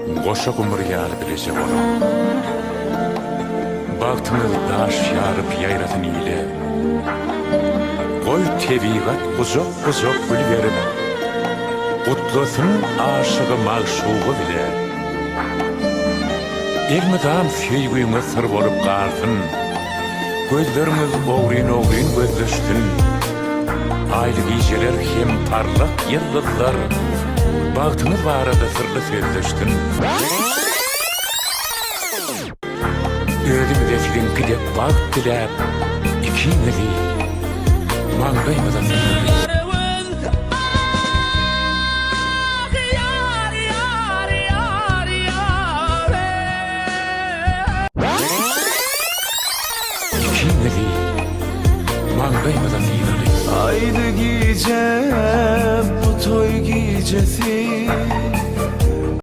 Goşa gumur ýaly bilecek olam. Bagtyny daş ýaryp ýaýratyn ýyle. Goý tebigat guzok gül berip, gutlasyn aşygy magşugy bile. Elmedam süýgüňe syr bolup galsyn. Gözlerimiz ogrin gözleştin. Aýly gijeler hem parlak ýyldızlar. Bagtyny barada sırlı sözleştin. Özüm geçkin gidip bak diler. İkimizi mangaymadan İkimizi mangaymadan yiyalım. Haydi gece bu toy gecesi